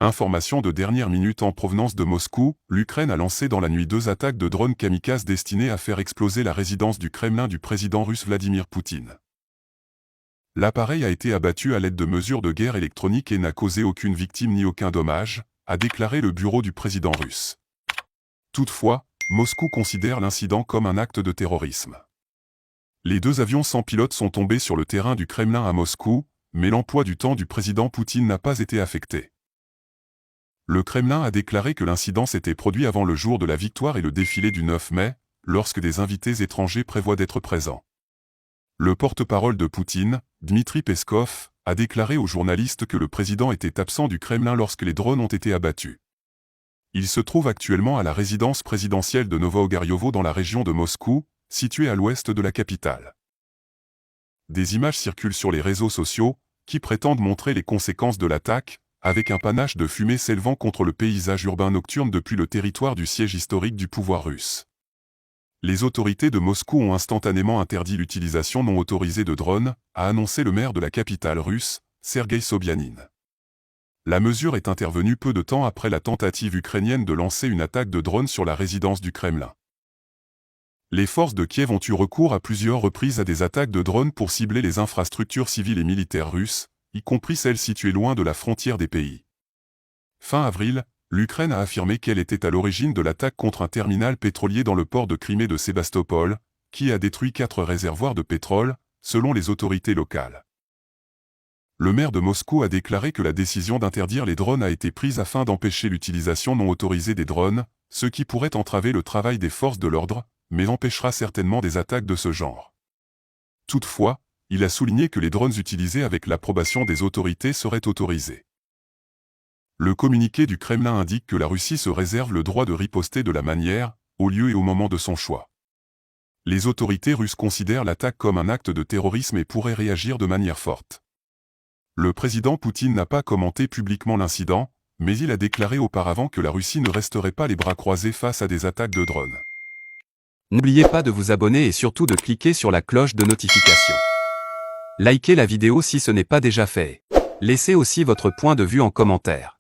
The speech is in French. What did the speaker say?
Information de dernière minute en provenance de Moscou, l'Ukraine a lancé dans la nuit 2 attaques de drones kamikazes destinées à faire exploser la résidence du Kremlin du président russe Vladimir Poutine. L'appareil a été abattu à l'aide de mesures de guerre électronique et n'a causé aucune victime ni aucun dommage, a déclaré le bureau du président russe. Toutefois, Moscou considère l'incident comme un acte de terrorisme. Les 2 avions sans pilote sont tombés sur le terrain du Kremlin à Moscou, mais l'emploi du temps du président Poutine n'a pas été affecté. Le Kremlin a déclaré que l'incident s'était produit avant le jour de la victoire et le défilé du 9 mai, lorsque des invités étrangers prévoient d'être présents. Le porte-parole de Poutine, Dmitri Peskov, a déclaré aux journalistes que le président était absent du Kremlin lorsque les drones ont été abattus. Il se trouve actuellement à la résidence présidentielle de Novo-Ogariovo dans la région de Moscou, située à l'ouest de la capitale. Des images circulent sur les réseaux sociaux, qui prétendent montrer les conséquences de l'attaque, avec un panache de fumée s'élevant contre le paysage urbain nocturne depuis le territoire du siège historique du pouvoir russe. Les autorités de Moscou ont instantanément interdit l'utilisation non autorisée de drones, a annoncé le maire de la capitale russe, Sergueï Sobyanin. La mesure est intervenue peu de temps après la tentative ukrainienne de lancer une attaque de drones sur la résidence du Kremlin. Les forces de Kiev ont eu recours à plusieurs reprises à des attaques de drones pour cibler les infrastructures civiles et militaires russes, y compris celles situées loin de la frontière des pays. Fin avril, l'Ukraine a affirmé qu'elle était à l'origine de l'attaque contre un terminal pétrolier dans le port de Crimée de Sébastopol, qui a détruit 4 réservoirs de pétrole, selon les autorités locales. Le maire de Moscou a déclaré que la décision d'interdire les drones a été prise afin d'empêcher l'utilisation non autorisée des drones, ce qui pourrait entraver le travail des forces de l'ordre, mais empêchera certainement des attaques de ce genre. Toutefois, il a souligné que les drones utilisés avec l'approbation des autorités seraient autorisés. Le communiqué du Kremlin indique que la Russie se réserve le droit de riposter de la manière, au lieu et au moment de son choix. Les autorités russes considèrent l'attaque comme un acte de terrorisme et pourraient réagir de manière forte. Le président Poutine n'a pas commenté publiquement l'incident, mais il a déclaré auparavant que la Russie ne resterait pas les bras croisés face à des attaques de drones. N'oubliez pas de vous abonner et surtout de cliquer sur la cloche de notification. Likez la vidéo si ce n'est pas déjà fait. Laissez aussi votre point de vue en commentaire.